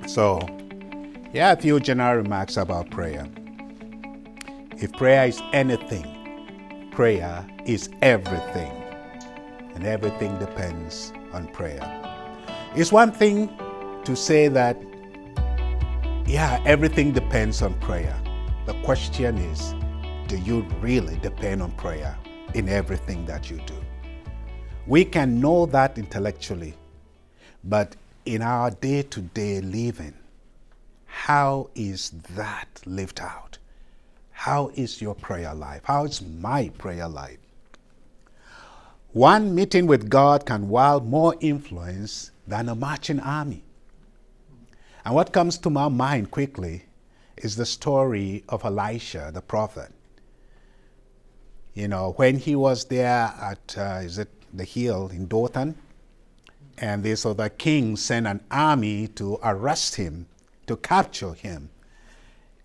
So, here are a few general remarks about prayer. If prayer is anything, prayer is everything. And everything depends on prayer. It's one thing to say that, everything depends on prayer. The question is, do you really depend on prayer in everything that you do? We can know that intellectually, but in our day-to-day living, how is that lived out? How is your prayer life? How is my prayer life? One meeting with God can wield more influence than a marching army. And what comes to my mind quickly is the story of Elisha, the prophet. You know, when he was there at, the hill in Dothan, and this other king sent an army to arrest him, to capture him.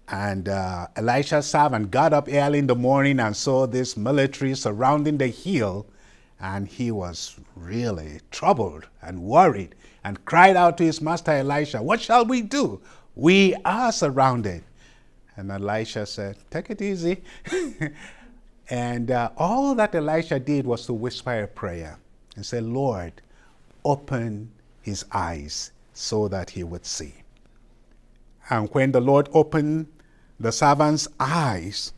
And Elisha's servant got up early in the morning and saw this military surrounding the hill, and he was really troubled and worried and cried out to his master Elisha, "What shall we do? We are surrounded." And Elisha said, "Take it easy." And all that Elisha did was to whisper a prayer and say, "Lord, open his eyes so that he would see." And when the Lord opened the servant's eyes,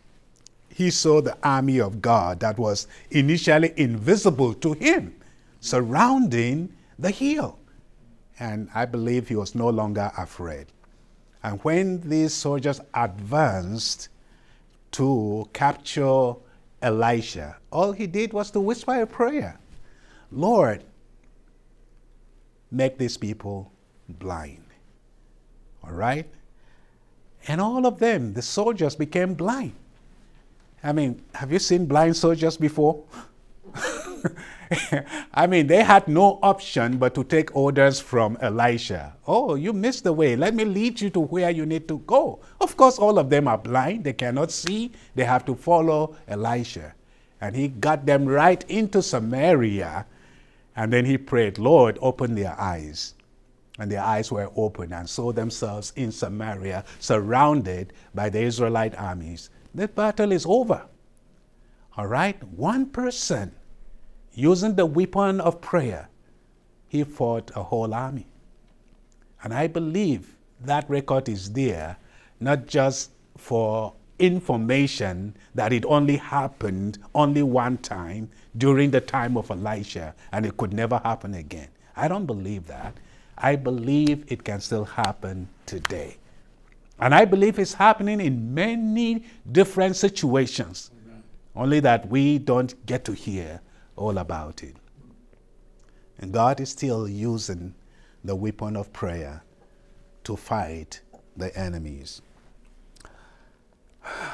he saw the army of God that was initially invisible to him, surrounding the hill. And I believe he was no longer afraid. And when these soldiers advanced to capture Elisha, all he did was to whisper a prayer. "Lord, make these people blind." All right? And all of them, the soldiers, became blind. I mean, have you seen blind soldiers before? I mean, they had no option but to take orders from Elisha. "Oh, you missed the way. Let me lead you to where you need to go." Of course, all of them are blind. They cannot see. They have to follow Elisha. And he got them right into Samaria. And then he prayed, "Lord, open their eyes." And their eyes were open and saw themselves in Samaria, surrounded by the Israelite armies. The battle is over. All right? One person, using the weapon of prayer, he fought a whole army. And I believe that record is there, not just for information that it only happened only one time during the time of Elisha and it could never happen again. I don't believe that. I believe it can still happen today. And I believe it's happening in many different situations. Amen. Only that we don't get to hear all about it. And God is still using the weapon of prayer to fight the enemies.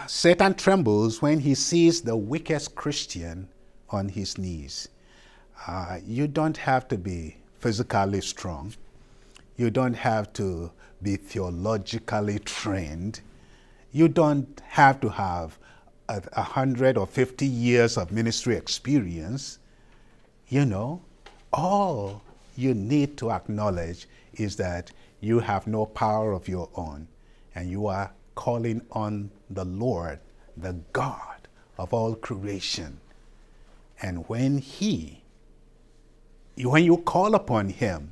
Satan trembles when he sees the weakest Christian on his knees. You don't have to be physically strong. You don't have to be theologically trained. You don't have to have 100 or 50 years of ministry experience. You know, all you need to acknowledge is that you have no power of your own, and you are calling on the Lord, the God of all creation. And when you call upon him,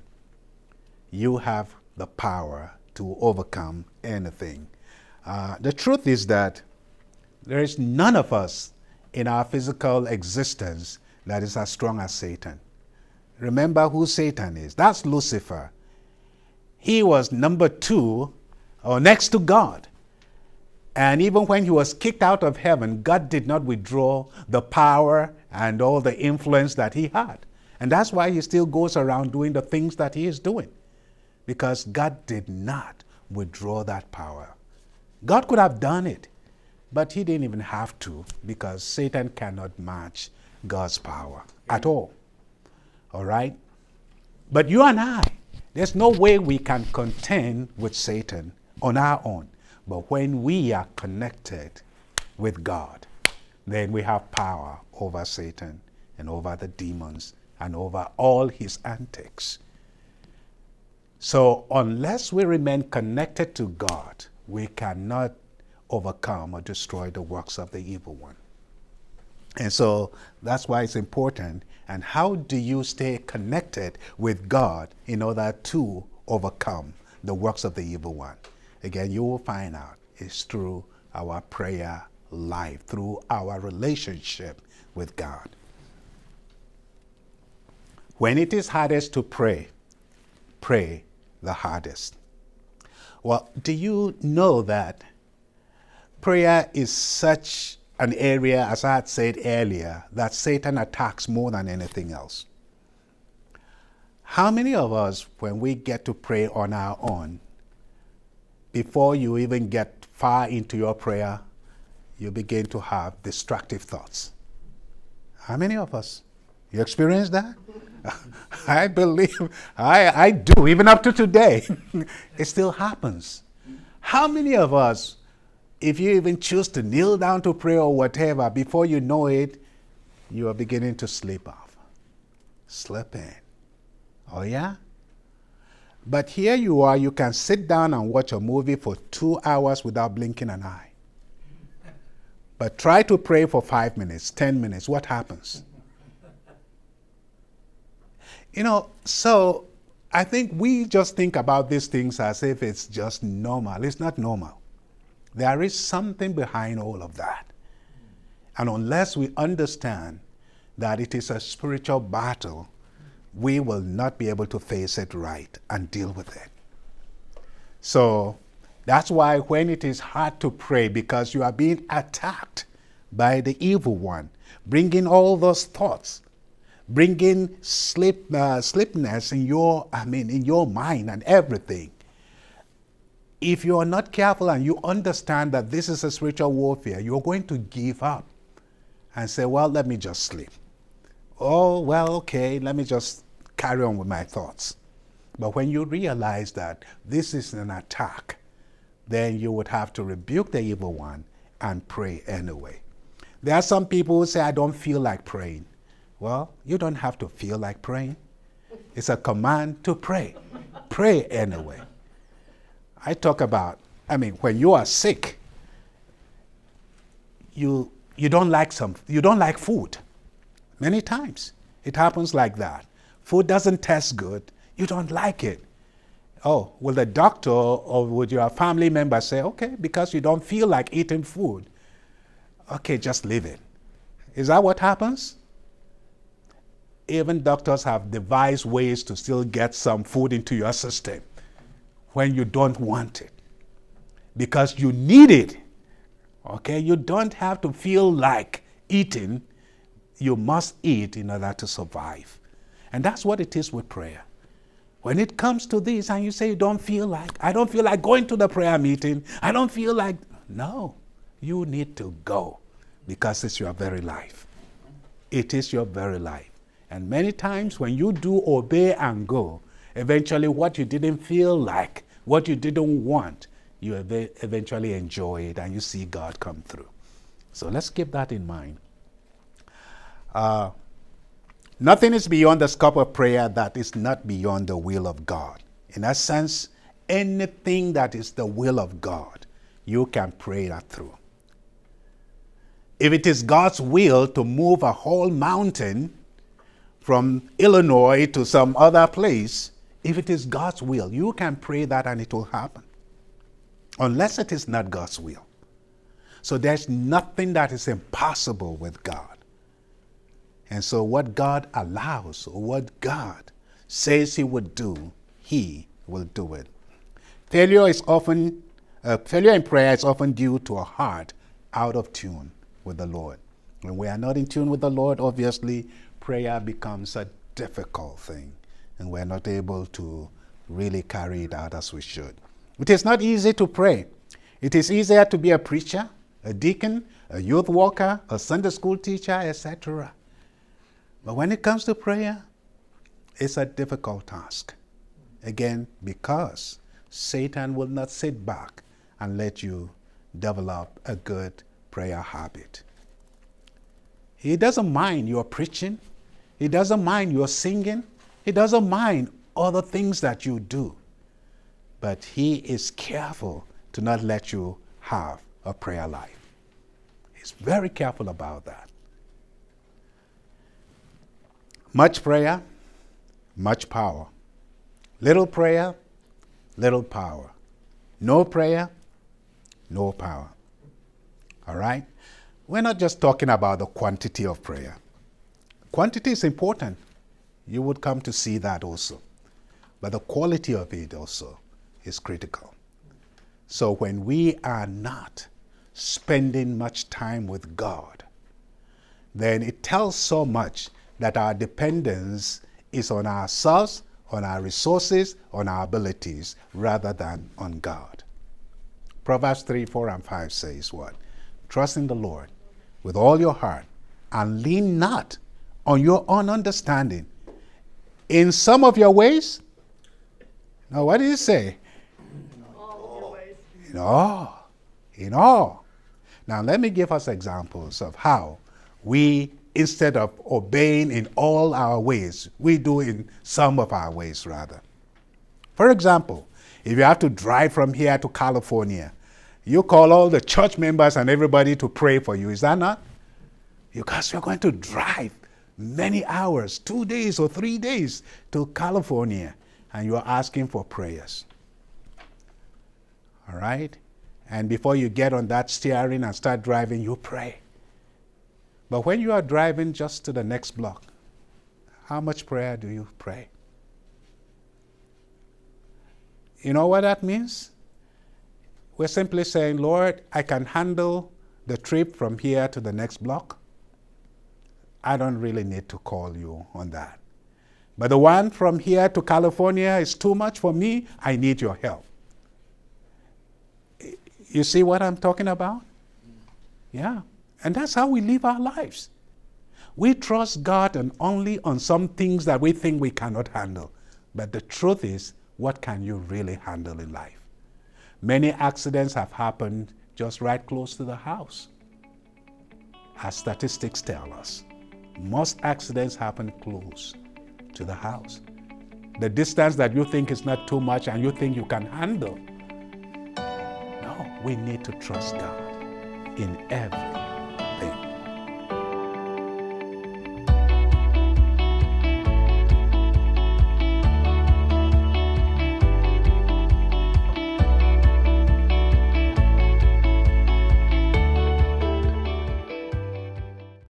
you have the power to overcome anything. The truth is that there is none of us in our physical existence that is as strong as Satan. Remember who Satan is. That's Lucifer. He was number 2 or next to God. And even when he was kicked out of heaven, God did not withdraw the power and all the influence that he had. And that's why he still goes around doing the things that he is doing. Because God did not withdraw that power. God could have done it, but he didn't even have to, because Satan cannot match God's power at all. All right? But you and I, there's no way we can contend with Satan on our own. But when we are connected with God, then we have power over Satan and over the demons and over all his antics. So unless we remain connected to God, we cannot overcome or destroy the works of the evil one. And so that's why it's important. And how do you stay connected with God in order to overcome the works of the evil one? Again, you will find out it's through our prayer life, through our relationship with God. When it is hardest to pray, pray the hardest. Well, do you know that prayer is such an area, as I had said earlier, that Satan attacks more than anything else? How many of us, when we get to pray on our own, before you even get far into your prayer, you begin to have destructive thoughts? How many of us? You experience that? I believe, I do, even up to today. It still happens. How many of us, if you even choose to kneel down to pray or whatever, before you know it, you are beginning to sleep off, slip in? Oh yeah? But here you are, you can sit down and watch a movie for 2 hours without blinking an eye. But try to pray for 5 minutes, 10 minutes, what happens? You know, so I think we just think about these things as if it's just normal. It's not normal. There is something behind all of that. And unless we understand that it is a spiritual battle, we will not be able to face it right and deal with it. So that's why when it is hard to pray, because you are being attacked by the evil one, bringing all those thoughts, bringing sleepiness in your mind and everything. If you are not careful and you understand that this is a spiritual warfare, you're going to give up and say, well, let me just sleep. Oh, well, okay, let me just carry on with my thoughts. But when you realize that this is an attack, then you would have to rebuke the evil one and pray anyway. There are some people who say, I don't feel like praying. Well, you don't have to feel like praying. It's a command to pray. Pray anyway. I talk about, when you are sick, you don't like food. Many times it happens like that. Food doesn't taste good. You don't like it. Oh, will the doctor or would your family member say, okay, because you don't feel like eating food, okay, just leave it. Is that what happens? Even doctors have devised ways to still get some food into your system when you don't want it, because you need it. Okay, you don't have to feel like eating. You must eat in order to survive. And that's what it is with prayer. When it comes to this and you say you don't feel like, I don't feel like going to the prayer meeting, I don't feel like, no, you need to go, because it's your very life. It is your very life. And many times when you do obey and go, eventually what you didn't feel like, what you didn't want, you eventually enjoy it and you see God come through. So let's keep that in mind. Nothing is beyond the scope of prayer that is not beyond the will of God. In that sense, anything that is the will of God, you can pray that through. If it is God's will to move a whole mountain from Illinois to some other place, if it is God's will, you can pray that and it will happen. Unless it is not God's will. So there's nothing that is impossible with God. And so what God allows, or what God says he would do, he will do it. Failure in prayer is often due to a heart out of tune with the Lord. When we are not in tune with the Lord, obviously, prayer becomes a difficult thing, and we're not able to really carry it out as we should. It is not easy to pray. It is easier to be a preacher, a deacon, a youth worker, a Sunday school teacher, etc. But when it comes to prayer, it's a difficult task. Again, because Satan will not sit back and let you develop a good prayer habit. He doesn't mind your preaching. He doesn't mind your singing. He doesn't mind other things that you do. but he is careful to not let you have a prayer life. He's very careful about that. Much prayer, much power. Little prayer, little power. No prayer, no power. All right? We're not just talking about the quantity of prayer. Quantity is important. You would come to see that also. But the quality of it also is critical. So when we are not spending much time with God, then it tells so much that our dependence is on ourselves, on our resources, on our abilities, rather than on God. Proverbs 3, 4, and 5 says what? Trust in the Lord with all your heart and lean not on your own understanding. In some of your ways, now what did he say? In all of your ways. In all. In all. Now let me give us examples of how we, instead of obeying in all our ways, we do in some of our ways rather. For example, if you have to drive from here to California, you call all the church members and everybody to pray for you. Is that not? Because you're going to drive many hours, 2 days or 3 days to California, and you're asking for prayers. All right? And before you get on that steering and start driving, you pray. But when you are driving just to the next block, how much prayer do you pray? You know what that means? We're simply saying, Lord, I can handle the trip from here to the next block. I don't really need to call you on that. But the one from here to California is too much for me. I need your help. You see what I'm talking about? Yeah. And that's how we live our lives. We trust God and only on some things that we think we cannot handle. But the truth is, what can you really handle in life? Many accidents have happened just right close to the house. As statistics tell us, most accidents happen close to the house. The distance that you think is not too much and you think you can handle. No, we need to trust God in every